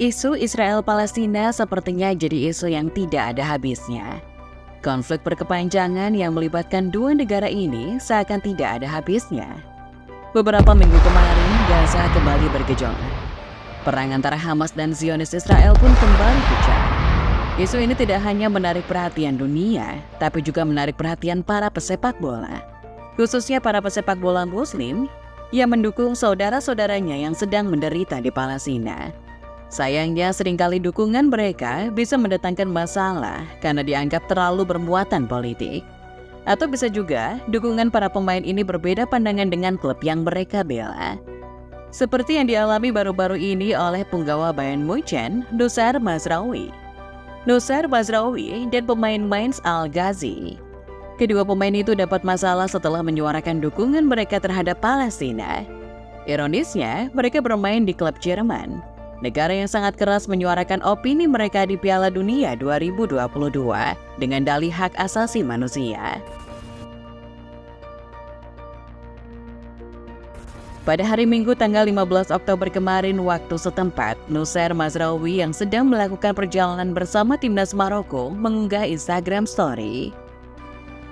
Isu Israel-Palestina sepertinya jadi isu yang tidak ada habisnya. Konflik berkepanjangan yang melibatkan dua negara ini seakan tidak ada habisnya. Beberapa minggu kemarin, Gaza kembali bergejolak. Perang antara Hamas dan Zionis Israel pun kembali pecah. Isu ini tidak hanya menarik perhatian dunia, tapi juga menarik perhatian para pesepak bola. Khususnya para pesepak bola Muslim yang mendukung saudara-saudaranya yang sedang menderita di Palestina. Sayangnya seringkali dukungan mereka bisa mendatangkan masalah karena dianggap terlalu bermuatan politik. Atau bisa juga dukungan para pemain ini berbeda pandangan dengan klub yang mereka bela. Seperti yang dialami baru-baru ini oleh punggawa Bayern Munchen, Noussair Mazraoui. Noussair Mazraoui dan pemain Mainz Al-Ghazi. Kedua pemain itu dapat masalah setelah menyuarakan dukungan mereka terhadap Palestina. Ironisnya, mereka bermain di klub Jerman, negara yang sangat keras menyuarakan opini mereka di Piala Dunia 2022 dengan dalih hak asasi manusia. Pada hari Minggu tanggal 15 Oktober kemarin waktu setempat, Noussair Mazraoui yang sedang melakukan perjalanan bersama timnas Maroko mengunggah Instagram Story.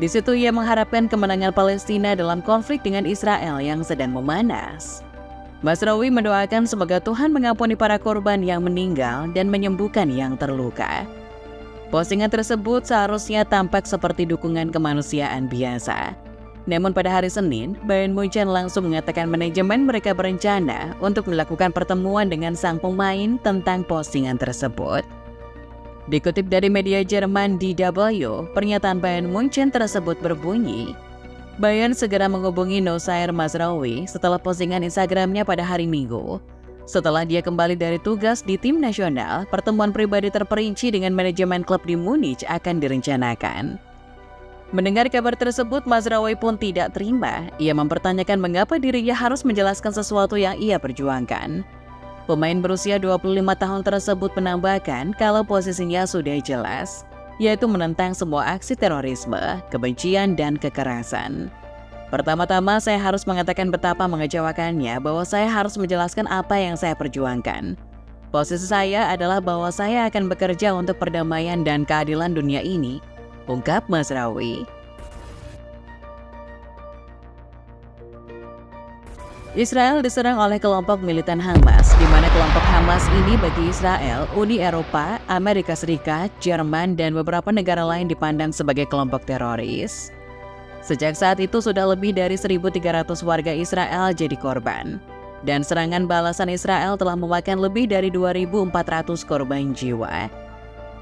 Di situ ia mengharapkan kemenangan Palestina dalam konflik dengan Israel yang sedang memanas. Mazraoui mendoakan semoga Tuhan mengampuni para korban yang meninggal dan menyembuhkan yang terluka. Postingan tersebut seharusnya tampak seperti dukungan kemanusiaan biasa. Namun pada hari Senin, Bayern Munchen langsung mengatakan manajemen mereka berencana untuk melakukan pertemuan dengan sang pemain tentang postingan tersebut. Dikutip dari media Jerman DW, pernyataan Bayern Munchen tersebut berbunyi, Bayern segera menghubungi Noussair Mazraoui setelah postingan Instagramnya pada hari Minggu. Setelah dia kembali dari tugas di tim nasional, pertemuan pribadi terperinci dengan manajemen klub di Munich akan direncanakan. Mendengar kabar tersebut, Mazraoui pun tidak terima. Ia mempertanyakan mengapa dirinya harus menjelaskan sesuatu yang ia perjuangkan. Pemain berusia 25 tahun tersebut menambahkan kalau posisinya sudah jelas, yaitu menentang semua aksi terorisme, kebencian, dan kekerasan. Pertama-tama, saya harus mengatakan betapa mengecewakannya bahwa saya harus menjelaskan apa yang saya perjuangkan. Posisi saya adalah bahwa saya akan bekerja untuk perdamaian dan keadilan dunia ini, ungkap Mazraoui. Israel diserang oleh kelompok militan Hamas, di mana kelompok Hamas ini bagi Israel, Uni Eropa, Amerika Serikat, Jerman, dan beberapa negara lain dipandang sebagai kelompok teroris. Sejak saat itu sudah lebih dari 1.300 warga Israel jadi korban, dan serangan balasan Israel telah memakan lebih dari 2.400 korban jiwa.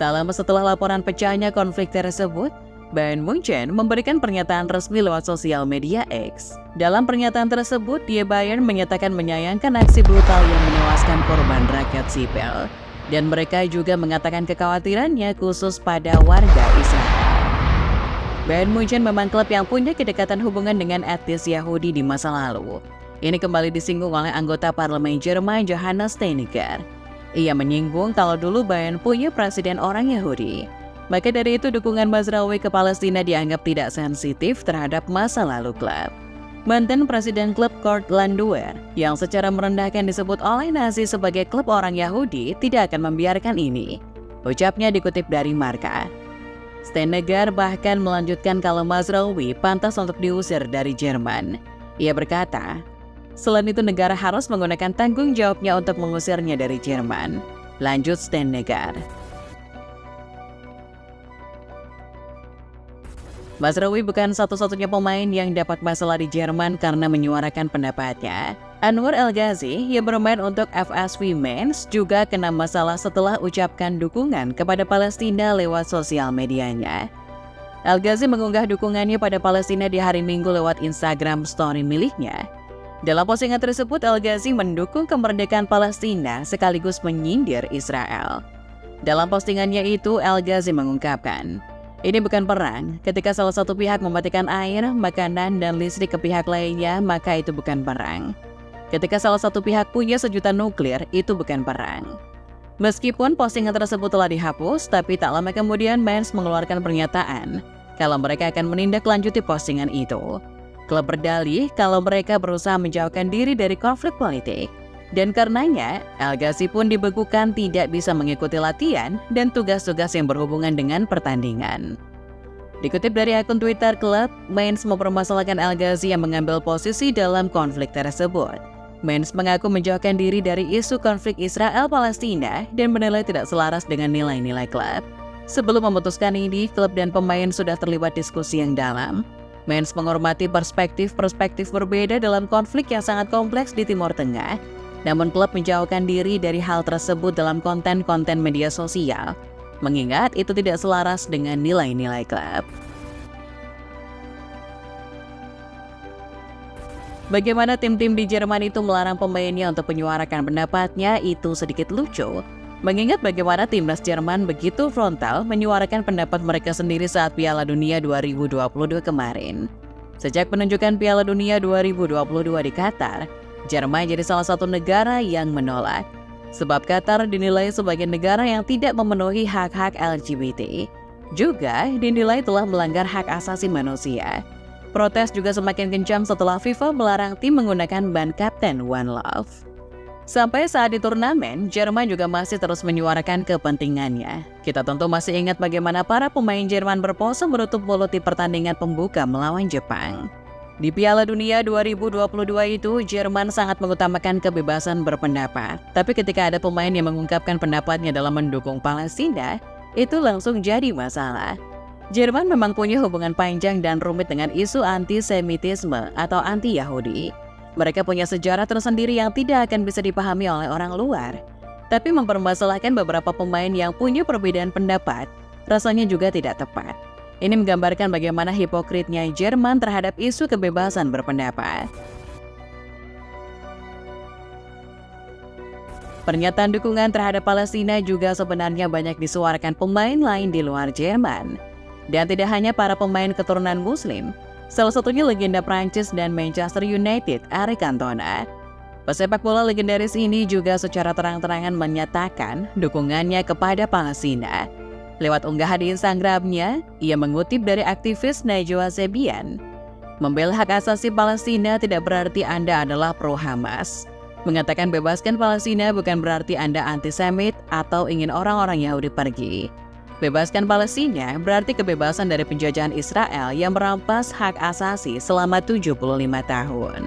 Tak lama setelah laporan pecahnya konflik tersebut, Bayern Munchen memberikan pernyataan resmi lewat sosial media X. Dalam pernyataan tersebut, Bayern menyatakan menyayangkan aksi brutal yang menewaskan korban rakyat sipil. Dan mereka juga mengatakan kekhawatirannya khusus pada warga Israel. Bayern Munchen memang klub yang punya kedekatan hubungan dengan etnis Yahudi di masa lalu. Ini kembali disinggung oleh anggota parlemen Jerman Johannes Steiniger. Ia menyinggung kalau dulu Bayern punya presiden orang Yahudi. Maka dari itu dukungan Mazraoui ke Palestina dianggap tidak sensitif terhadap masa lalu klub. Mantan presiden klub Kurt Landwehr yang secara merendahkan disebut oleh Nazi sebagai klub orang Yahudi tidak akan membiarkan ini. Ucapnya dikutip dari Marca. Steiniger bahkan melanjutkan kalau Mazraoui pantas untuk diusir dari Jerman. Ia berkata, selain itu negara harus menggunakan tanggung jawabnya untuk mengusirnya dari Jerman. Lanjut Steiniger. Mazraoui bukan satu-satunya pemain yang dapat masalah di Jerman karena menyuarakan pendapatnya. Anwar El Ghazi yang bermain untuk FSV Mainz juga kena masalah setelah ucapkan dukungan kepada Palestina lewat sosial medianya. El Ghazi mengunggah dukungannya pada Palestina di hari Minggu lewat Instagram Story miliknya. Dalam postingan tersebut, El Ghazi mendukung kemerdekaan Palestina sekaligus menyindir Israel. Dalam postingannya itu, El Ghazi mengungkapkan, ini bukan perang. Ketika salah satu pihak mematikan air, makanan, dan listrik ke pihak lainnya, maka itu bukan perang. Ketika salah satu pihak punya sejuta nuklir, itu bukan perang. Meskipun postingan tersebut telah dihapus, tapi tak lama kemudian Mainz mengeluarkan pernyataan kalau mereka akan menindaklanjuti postingan itu. Klub berdalih kalau mereka berusaha menjauhkan diri dari konflik politik. Dan karenanya, El Ghazi pun dibekukan tidak bisa mengikuti latihan dan tugas-tugas yang berhubungan dengan pertandingan. Dikutip dari akun Twitter klub, Mainz mempermasalahkan El Ghazi yang mengambil posisi dalam konflik tersebut. Mainz mengaku menjauhkan diri dari isu konflik Israel-Palestina dan menilai tidak selaras dengan nilai-nilai klub. Sebelum memutuskan ini, klub dan pemain sudah terlibat diskusi yang dalam. Mainz menghormati perspektif-perspektif berbeda dalam konflik yang sangat kompleks di Timur Tengah. Namun klub menjauhkan diri dari hal tersebut dalam konten-konten media sosial, mengingat itu tidak selaras dengan nilai-nilai klub. Bagaimana tim-tim di Jerman itu melarang pemainnya untuk menyuarakan pendapatnya itu sedikit lucu, mengingat bagaimana timnas Jerman begitu frontal menyuarakan pendapat mereka sendiri saat Piala Dunia 2022 kemarin. Sejak penunjukan Piala Dunia 2022 di Qatar, Jerman jadi salah satu negara yang menolak. Sebab Qatar dinilai sebagai negara yang tidak memenuhi hak-hak LGBT. Juga dinilai telah melanggar hak asasi manusia. Protes juga semakin kencang setelah FIFA melarang tim menggunakan ban kapten One Love. Sampai saat di turnamen, Jerman juga masih terus menyuarakan kepentingannya. Kita tentu masih ingat bagaimana para pemain Jerman berpose menutup mulut di pertandingan pembuka melawan Jepang. Di Piala Dunia 2022 itu, Jerman sangat mengutamakan kebebasan berpendapat. Tapi ketika ada pemain yang mengungkapkan pendapatnya dalam mendukung Palestina, itu langsung jadi masalah. Jerman memang punya hubungan panjang dan rumit dengan isu antisemitisme atau anti-Yahudi. Mereka punya sejarah tersendiri yang tidak akan bisa dipahami oleh orang luar. Tapi mempermasalahkan beberapa pemain yang punya perbedaan pendapat, rasanya juga tidak tepat. Ini menggambarkan bagaimana hipokritnya Jerman terhadap isu kebebasan berpendapat. Pernyataan dukungan terhadap Palestina juga sebenarnya banyak disuarakan pemain lain di luar Jerman. Dan tidak hanya para pemain keturunan Muslim, salah satunya legenda Prancis dan Manchester United, Eric Cantona. Pesepak bola legendaris ini juga secara terang-terangan menyatakan dukungannya kepada Palestina. Lewat unggahan di Instagramnya, ia mengutip dari aktivis Najwa Zebian. Membela hak asasi Palestina tidak berarti Anda adalah pro-Hamas. Mengatakan bebaskan Palestina bukan berarti Anda antisemit atau ingin orang-orang Yahudi pergi. Bebaskan Palestina berarti kebebasan dari penjajahan Israel yang merampas hak asasi selama 75 tahun.